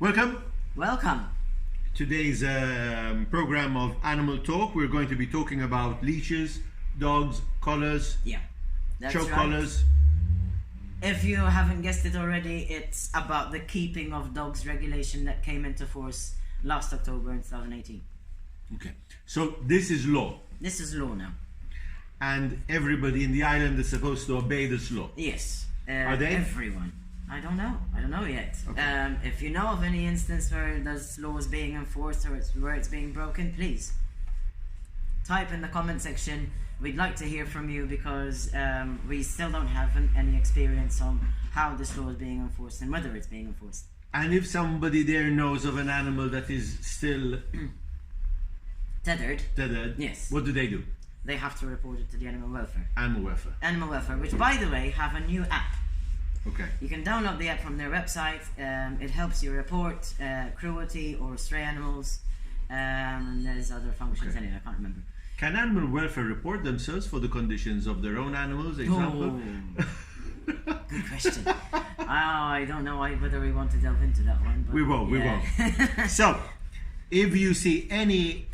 Welcome. Welcome. Today's program of Animal Talk. We're going to be talking about leashes, dogs, collars, Yeah, that's choke right. collars. If you haven't guessed it already, it's about the keeping of dogs regulation that came into force last October in 2018. Okay. So this is law, This is law now. and everybody in the island is supposed to obey this law. Yes. Are they? Everyone. I don't know yet. Okay. If you know of any instance where this law is being enforced or where it's being broken, please type in the comment section. We'd like to hear from you because we still don't have any experience on how this law is being enforced and whether it's being enforced. And if somebody there knows of an animal that is still Tethered. tethered, Yes. what do? They have to report it to the animal welfare. Animal welfare. Animal welfare, which by the way have a new app. Okay. You can download the app from their website. It helps you report cruelty or stray animals. And there's other functions anyway, I can't remember. Can animal welfare report themselves for the conditions of their own animals, example? Good question. I don't know whether we want to delve into that one. But We won't. So, if you see any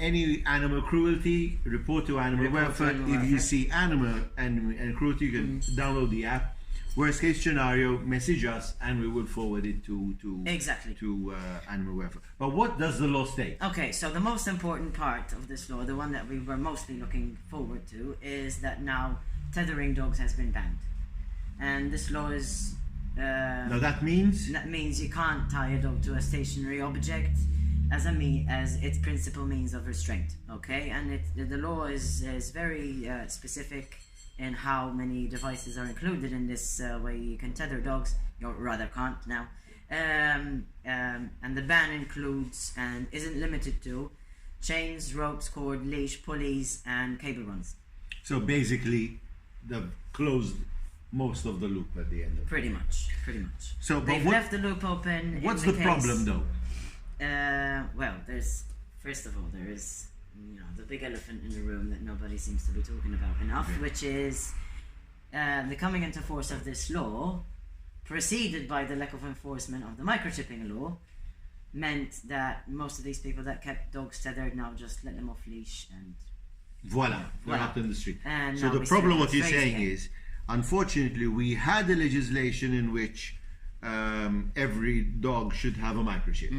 animal cruelty, report to animal Report to welfare. animal If you welfare. see animal and cruelty, you can download the app. Worst case scenario, message us and we will forward it to Exactly. animal welfare. But what does the law state? Okay, so the most important part of this law, the one that we were mostly looking forward to, is that now tethering dogs has been banned. And this law is... Now that means that means you can't tie a dog to a stationary object as its principal means of restraint. Okay, and the law is very specific in how many devices are included in this way you can tether dogs, or rather can't now. And the ban includes and isn't limited to chains, ropes, cord, leash, pulleys, and cable runs. so. Basically, they've closed most of the loop at the end of it. Pretty much. So, but They've left the loop open. what's in the case, problem though? Well, first of all, there is the big elephant in the room that nobody seems to be talking about enough, which is the coming into force of this law, preceded by the lack of enforcement of the microchipping law, meant that most of these people that kept dogs tethered now just let them off leash and Voila, they're Voila. out in the street. And So now the we problem, see what you're crazy saying again. is, unfortunately, we had a legislation in which every dog should have a microchip,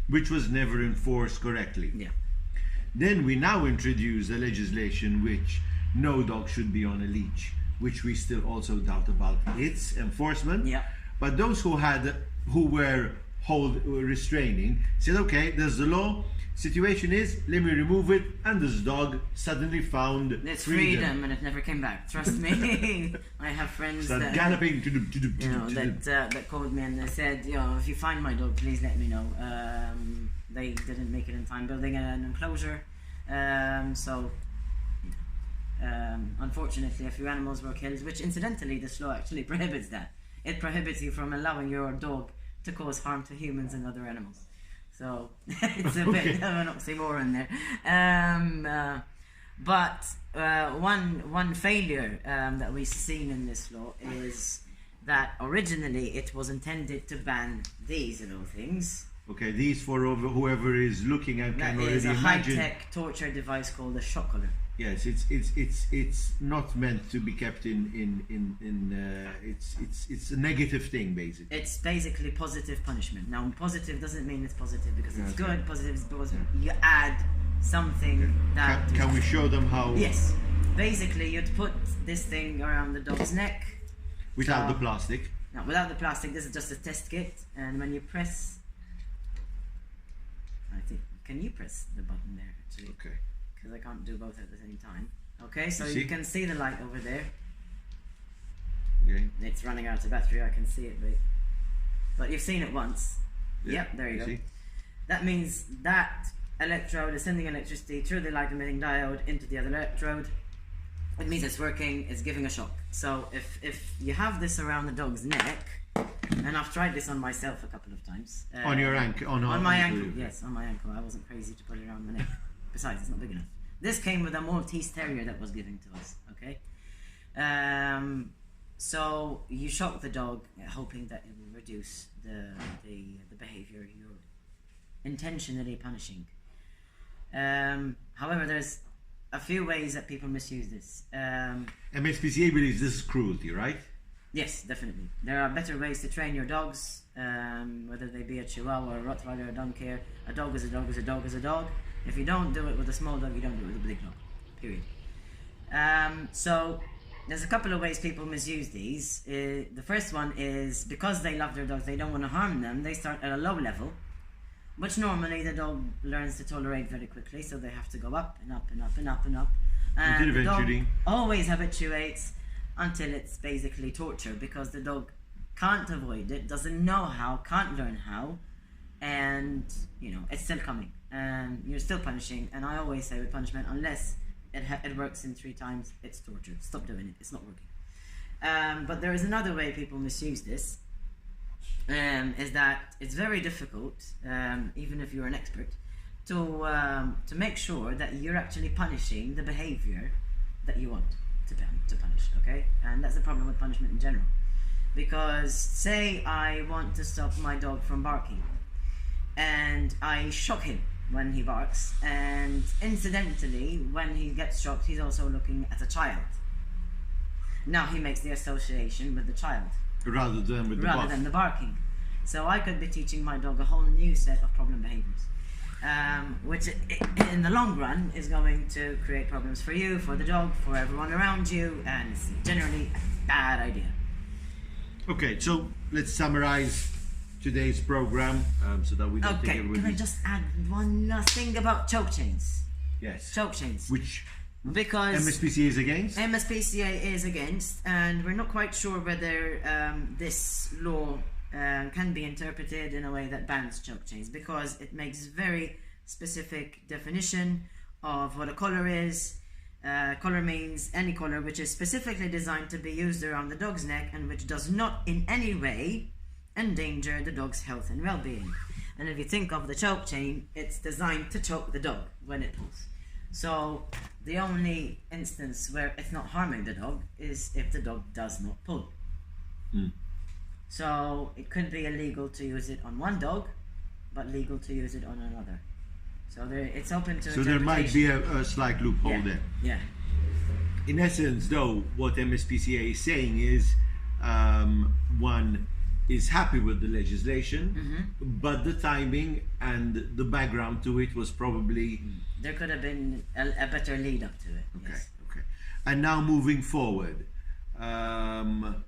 which was never enforced correctly. yeah. Then we now introduce a legislation which no dog should be on a leash, which we still also doubt about its enforcement. Yeah. But those who were restraining said, okay, there's the law. Situation is, let me remove it, and this dog suddenly found It's freedom and it never came back. Trust me. I have friends Start that galloping. that called me and they said, if you find my dog, please let me know. They didn't make it in time building an enclosure, so unfortunately a few animals were killed, which incidentally this law actually prohibits that. It prohibits you from allowing your dog to cause harm to humans and other animals. So it's a bit of an oxymoron there. But one failure that we've seen in this law is that originally it was intended to ban these little things. Okay, these for whoever is looking and That can is already a imagine. high-tech torture device called a shock collar. Yes, it's not meant to be kept in it's a negative thing basically. It's basically positive punishment. Now, positive doesn't mean it's positive because it's Okay. good. Positive is because you add something that... Can we show them how? Yes. Basically, you'd put this thing around the dog's neck. Without So- the plastic. Now, without the plastic, this is just a test kit. And when you press... Can you press the button there, actually? Okay. Because I can't do both at the same time. Okay, so You you see? can see the light over there. Okay. It's running out of battery, I can see it, but you've seen it once. Yeah, Yep, there you go. see? That means that electrode is sending electricity through the light emitting diode into the other electrode. It means it's working, it's giving a shock. So if you have this around the dog's neck, and I've tried this on myself a couple of times. On your ankle? On my ankle, yes, on my ankle. I wasn't crazy to put it around the neck. Besides, it's not big enough. This came with a Maltese Terrier that was given to us, okay? So you shock the dog, hoping that it will reduce the behavior intentionally punishing. However, there's a few ways that people misuse this. MSPCA believes this is cruelty, right? Yes, definitely. There are better ways to train your dogs, whether they be a Chihuahua, or a Rottweiler, or don't care. A dog is a dog is a dog is a dog. If you don't do it with a small dog, you don't do it with a big dog. Period. So there's a couple of ways people misuse these. The first one is because they love their dogs, they don't want to harm them, they start at a low level, which normally the dog learns to tolerate very quickly, so they have to go up and up and up and up and up. And the dog always habituates until it's basically torture, because the dog can't avoid it, doesn't know how, can't learn how, and it's still coming, and you're still punishing. And I always say with punishment, unless it works in 3 times, it's torture. Stop doing it, it's not working. But there is another way people misuse this, is that it's very difficult, even if you're an expert, to make sure that you're actually punishing the behavior that you want to punish, okay? And that's the problem with punishment in general. Because say I want to stop my dog from barking, and I shock him when he barks, and incidentally, when he gets shocked, he's also looking at a child. Now he makes the association with the child rather than the barking. So I could be teaching my dog a whole new set of problem behaviors, which in the long run is going to create problems for you, for the dog, for everyone around you, and it's generally a bad idea. Okay, so let's summarize today's program, so that we don't take it with can I just add one last thing about choke chains? Yes. Choke chains. Which because MSPCA is against? MSPCA is against, and we're not quite sure whether this law can be interpreted in a way that bans choke chains, because it makes very specific definition of what a collar is. Collar means any collar which is specifically designed to be used around the dog's neck and which does not in any way endanger the dog's health and well-being. And if you think of the choke chain, it's designed to choke the dog when it pulls. So the only instance where it's not harming the dog is if the dog does not pull. So it could be illegal to use it on one dog, but legal to use it on another. So it's open to So there might be a slight loophole there. Yeah. In essence, though, what MSPCA is saying is, one is happy with the legislation, but the timing and the background to it was probably... There could have been a better lead up to it. Okay, yes. okay. And now moving forward, are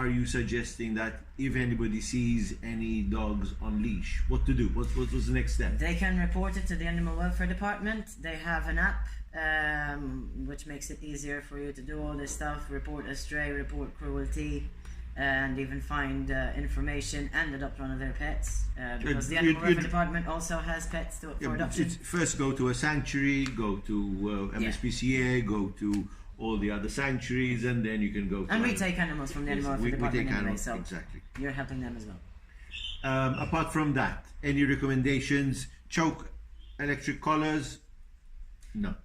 you suggesting that if anybody sees any dogs on leash, what to do? What was the next step? They can report it to the Animal Welfare Department. They have an app which makes it easier for you to do all this stuff: report a stray, report cruelty, and even find information and adopt one of their pets, because the Animal Welfare Department also has pets for adoption. First go to a sanctuary, go to MSPCA, go to all the other sanctuaries, and then you can go to... And we take animals from the Animal Welfare Department anyway, so exactly. You're helping them as well. Apart from that, any recommendations? Choke electric collars? No.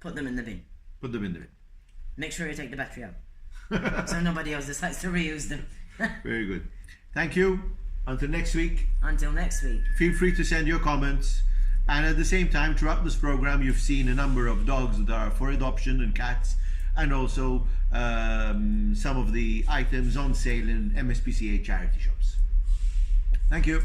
Put them in the bin. Put them in the bin. Make sure you take the battery out, so nobody else decides to reuse them. Very good. Thank you. Until next week. Until next week. Feel free to send your comments. And at the same time, throughout this program, you've seen a number of dogs that are for adoption and cats, and also some of the items on sale in MSPCA charity shops. Thank you.